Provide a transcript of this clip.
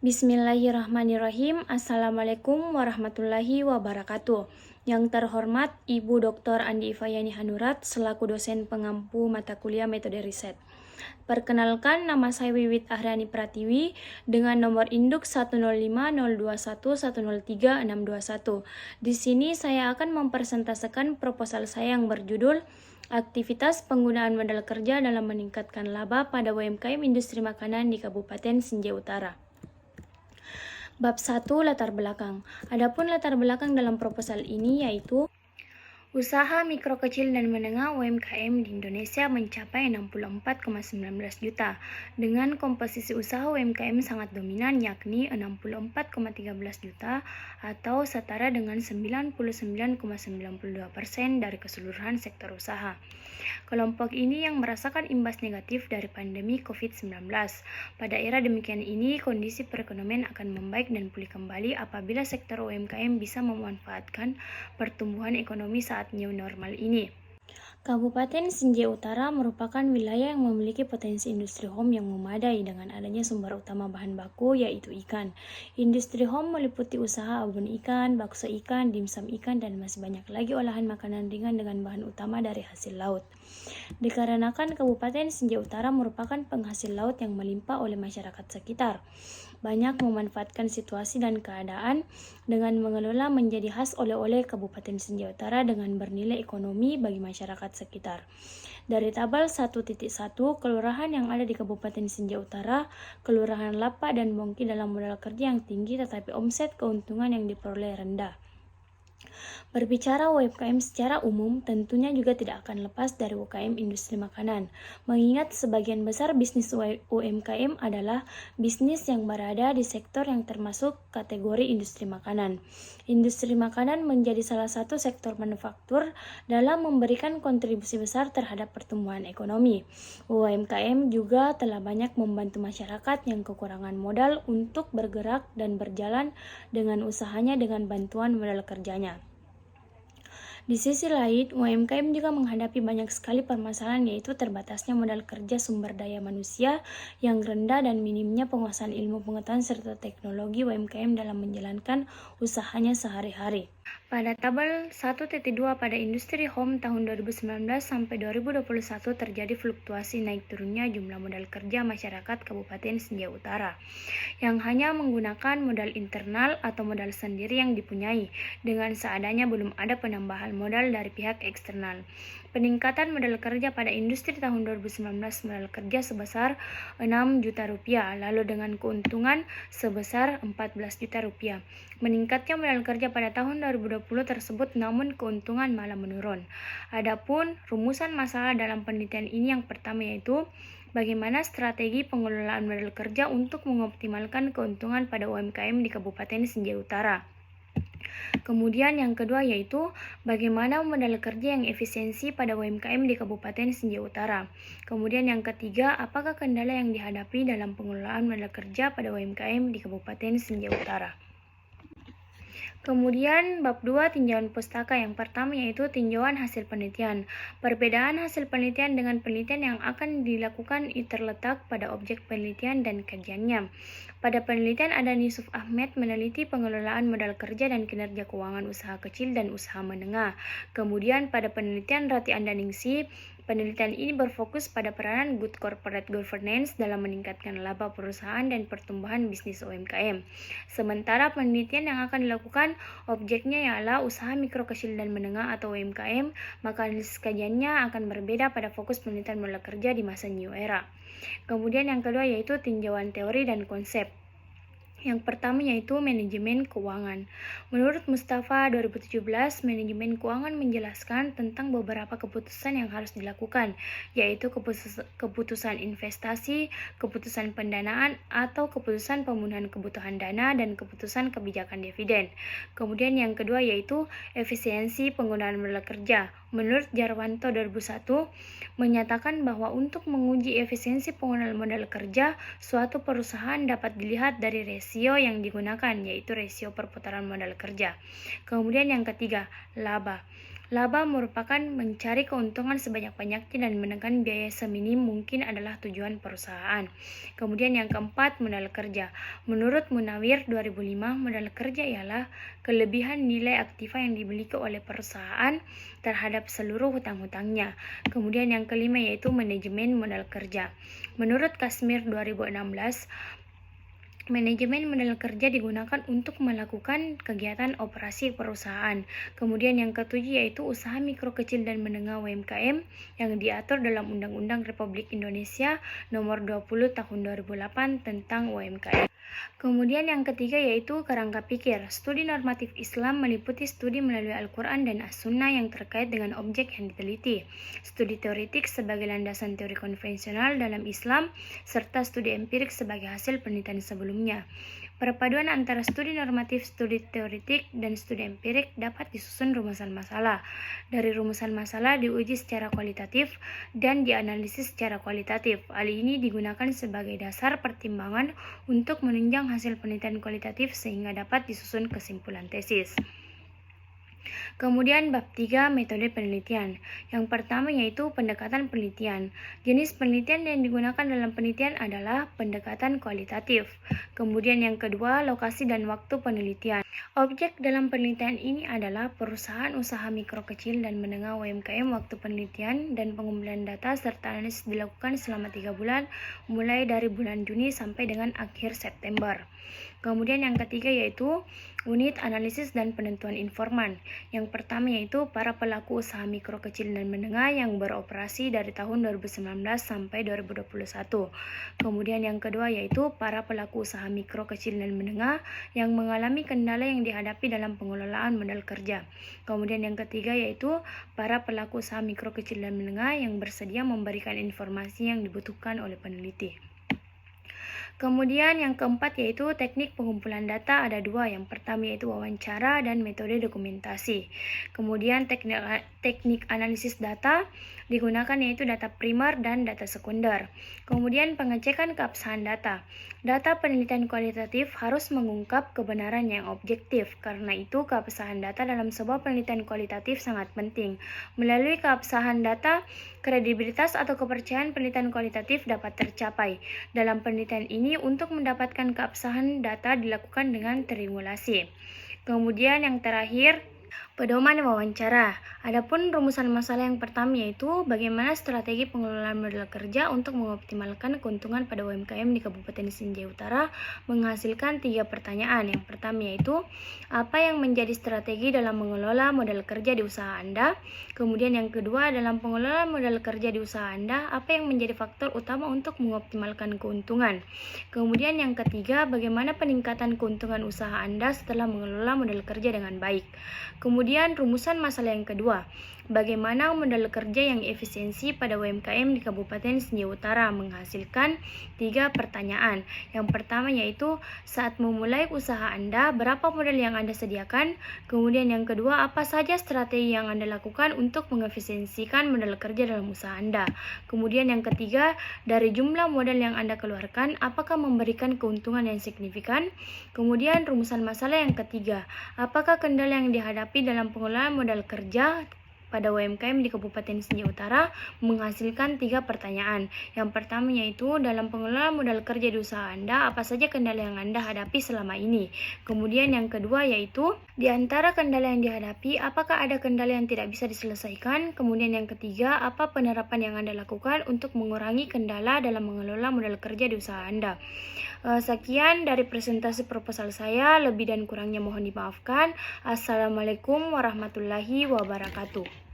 Bismillahirrahmanirrahim. Assalamualaikum warahmatullahi wabarakatuh. Yang terhormat Ibu Dr. Andi Ifayani Hanurat selaku dosen pengampu mata kuliah metode riset. Perkenalkan, nama saya Wiwit Ahrani Pratiwi dengan nomor induk 105021103 Di sini saya akan mempresentasikan proposal saya yang berjudul Aktivitas Penggunaan Modal Kerja dalam Meningkatkan Laba pada UMKM Industri Makanan di Kabupaten Sinjai Utara. Bab 1, latar belakang. Adapun latar belakang dalam proposal ini yaitu usaha mikro kecil dan menengah UMKM di Indonesia mencapai 64,19 juta dengan komposisi usaha UMKM sangat dominan yakni 64,13 juta atau setara dengan 99,92% dari keseluruhan sektor usaha. Kelompok ini yang merasakan imbas negatif dari pandemi COVID-19. Pada era demikian ini, kondisi perekonomian akan membaik dan pulih kembali apabila sektor UMKM bisa memanfaatkan pertumbuhan ekonomi saat new normal ini. Kabupaten Sinjai Utara merupakan wilayah yang memiliki potensi industri home yang memadai dengan adanya sumber utama bahan baku yaitu ikan. Industri home meliputi usaha abon ikan, bakso ikan, dimsum ikan, dan masih banyak lagi olahan makanan ringan dengan bahan utama dari hasil laut. Dikarenakan Kabupaten Sinjai Utara merupakan penghasil laut yang melimpah oleh masyarakat sekitar, banyak memanfaatkan situasi dan keadaan dengan mengelola menjadi khas oleh-oleh Kabupaten Sinjai Utara dengan bernilai ekonomi bagi masyarakat sekitar. Dari tabel 1.1, kelurahan yang ada di Kabupaten Sinjai Utara, Kelurahan Lapa dan Bongki dalam modal kerja yang tinggi tetapi omset keuntungan yang diperoleh rendah. Berbicara UMKM secara umum, tentunya juga tidak akan lepas dari UMKM industri makanan, mengingat sebagian besar bisnis UMKM adalah bisnis yang berada di sektor yang termasuk kategori industri makanan. Industri makanan menjadi salah satu sektor manufaktur dalam memberikan kontribusi besar terhadap pertumbuhan ekonomi. UMKM juga telah banyak membantu masyarakat yang kekurangan modal untuk bergerak dan berjalan dengan usahanya dengan bantuan modal kerjanya. Di sisi lain, UMKM juga menghadapi banyak sekali permasalahan yaitu terbatasnya modal kerja sumber daya manusia yang rendah dan minimnya penguasaan ilmu pengetahuan serta teknologi UMKM dalam menjalankan usahanya sehari-hari. Pada tabel 1.2 pada industri home tahun 2019 sampai 2021 terjadi fluktuasi naik turunnya jumlah modal kerja masyarakat Kabupaten Sinjai Utara yang hanya menggunakan modal internal atau modal sendiri yang dipunyai dengan seadanya belum ada penambahan modal dari pihak eksternal. Peningkatan modal kerja pada industri tahun 2019 modal kerja sebesar 6 juta rupiah, lalu dengan keuntungan sebesar 14 juta rupiah. Meningkatnya modal kerja pada tahun 2020 tersebut namun keuntungan malah menurun. Adapun rumusan masalah dalam penelitian ini yang pertama yaitu bagaimana strategi pengelolaan modal kerja untuk mengoptimalkan keuntungan pada UMKM di Kabupaten Sinjai Utara. Kemudian yang kedua yaitu bagaimana modal kerja yang efisiensi pada UMKM di Kabupaten Sinjai Utara. Kemudian yang ketiga, apakah kendala yang dihadapi dalam pengelolaan modal kerja pada UMKM di Kabupaten Sinjai Utara. Kemudian bab 2 tinjauan pustaka yang pertama yaitu tinjauan hasil penelitian. Perbedaan hasil penelitian dengan penelitian yang akan dilakukan terletak pada objek penelitian dan kajiannya. Pada penelitian Adan Yusuf Ahmed meneliti pengelolaan modal kerja dan kinerja keuangan usaha kecil dan usaha menengah. Kemudian pada penelitian Rati Andaningsi, penelitian ini berfokus pada peranan good corporate governance dalam meningkatkan laba perusahaan dan pertumbuhan bisnis UMKM. Sementara penelitian yang akan dilakukan objeknya ialah usaha mikro kecil dan menengah atau UMKM, maka analisis kajiannya akan berbeda pada fokus penelitian modal kerja di masa new era. Kemudian yang kedua yaitu tinjauan teori dan konsep. Yang pertama yaitu manajemen keuangan. Menurut Mustafa 2017, manajemen keuangan menjelaskan tentang beberapa keputusan yang harus dilakukan, yaitu keputusan investasi, keputusan pendanaan, atau keputusan pemenuhan kebutuhan dana, dan keputusan kebijakan dividen. Kemudian yang kedua yaitu efisiensi penggunaan modal kerja. Menurut Jarwanto 2001, menyatakan bahwa untuk menguji efisiensi penggunaan modal kerja, suatu perusahaan dapat dilihat dari rasio yang digunakan, yaitu rasio perputaran modal kerja. Kemudian yang ketiga, laba. Laba merupakan mencari keuntungan sebanyak-banyaknya dan menekan biaya seminim mungkin adalah tujuan perusahaan. Kemudian yang keempat, modal kerja. Menurut Munawir 2005, modal kerja ialah kelebihan nilai aktiva yang dimiliki oleh perusahaan terhadap seluruh hutang-hutangnya. Kemudian yang kelima yaitu manajemen modal kerja. Menurut Kasmir 2016, manajemen modal kerja digunakan untuk melakukan kegiatan operasi perusahaan. Kemudian yang ketujuh yaitu usaha mikro kecil dan menengah UMKM yang diatur dalam Undang-Undang Republik Indonesia Nomor 20 Tahun 2008 tentang UMKM. Kemudian yang ketiga yaitu kerangka pikir. Studi normatif Islam meliputi studi melalui Al-Quran dan As-Sunnah yang terkait dengan objek yang diteliti. Studi teoretik sebagai landasan teori konvensional dalam Islam, serta studi empirik sebagai hasil penelitian sebelumnya. Perpaduan antara studi normatif, studi teoretik, dan studi empirik dapat disusun rumusan masalah. Dari rumusan masalah diuji secara kualitatif dan dianalisis secara kualitatif. Hal ini digunakan sebagai dasar pertimbangan untuk menunjang hasil penelitian kualitatif sehingga dapat disusun kesimpulan tesis. Kemudian bab 3 metode penelitian. Yang pertama yaitu pendekatan penelitian. Jenis penelitian yang digunakan dalam penelitian adalah pendekatan kualitatif. Kemudian yang kedua, lokasi dan waktu penelitian. Objek dalam penelitian ini adalah perusahaan usaha mikro kecil dan menengah UMKM. Waktu penelitian dan pengumpulan data serta analisis dilakukan selama 3 bulan, mulai dari bulan Juni sampai dengan akhir September. Kemudian yang ketiga yaitu unit analisis dan penentuan informan. Yang pertama yaitu para pelaku usaha mikro kecil dan menengah yang beroperasi dari tahun 2019 sampai 2021. Kemudian yang kedua yaitu para pelaku usaha mikro kecil dan menengah yang mengalami kendala yang dihadapi dalam pengelolaan modal kerja. Kemudian yang ketiga yaitu para pelaku usaha mikro kecil dan menengah yang bersedia memberikan informasi yang dibutuhkan oleh peneliti. Kemudian yang keempat yaitu teknik pengumpulan data ada dua. Yang pertama yaitu wawancara dan metode dokumentasi. Kemudian teknik analisis data digunakan yaitu data primer dan data sekunder. Kemudian pengecekan keabsahan data. Data penelitian kualitatif harus mengungkap kebenaran yang objektif. Karena itu keabsahan data dalam sebuah penelitian kualitatif sangat penting. Melalui keabsahan data, kredibilitas atau kepercayaan penelitian kualitatif dapat tercapai. Dalam penelitian ini untuk mendapatkan keabsahan data dilakukan dengan triangulasi. Kemudian yang terakhir, pedoman wawancara. Adapun rumusan masalah yang pertama yaitu bagaimana strategi pengelolaan modal kerja untuk mengoptimalkan keuntungan pada UMKM di Kabupaten Sinjai Utara menghasilkan 3 pertanyaan. Yang pertama yaitu apa yang menjadi strategi dalam mengelola modal kerja di usaha Anda? Kemudian yang kedua, dalam pengelolaan modal kerja di usaha Anda, apa yang menjadi faktor utama untuk mengoptimalkan keuntungan? Kemudian yang ketiga, bagaimana peningkatan keuntungan usaha Anda setelah mengelola modal kerja dengan baik? Kemudian rumusan masalah yang kedua, bagaimana modal kerja yang efisiensi pada UMKM di Kabupaten Sinjai Utara menghasilkan 3 pertanyaan. Yang pertama yaitu saat memulai usaha Anda, berapa modal yang Anda sediakan? Kemudian yang kedua, apa saja strategi yang Anda lakukan untuk mengefisiensikan modal kerja dalam usaha Anda? Kemudian yang ketiga, dari jumlah modal yang Anda keluarkan, apakah memberikan keuntungan yang signifikan? Kemudian rumusan masalah yang ketiga, apakah kendala yang dihadapi dalam pengelolaan modal kerja pada UMKM di Kabupaten Sinjai Utara menghasilkan 3 pertanyaan. Yang pertama yaitu dalam pengelolaan modal kerja di usaha Anda, apa saja kendala yang Anda hadapi selama ini? Kemudian yang kedua yaitu di antara kendala yang dihadapi, apakah ada kendala yang tidak bisa diselesaikan? Kemudian yang ketiga, apa penerapan yang Anda lakukan untuk mengurangi kendala dalam mengelola modal kerja di usaha Anda? Sekian dari presentasi proposal saya, lebih dan kurangnya mohon dimaafkan. Assalamualaikum warahmatullahi wabarakatuh.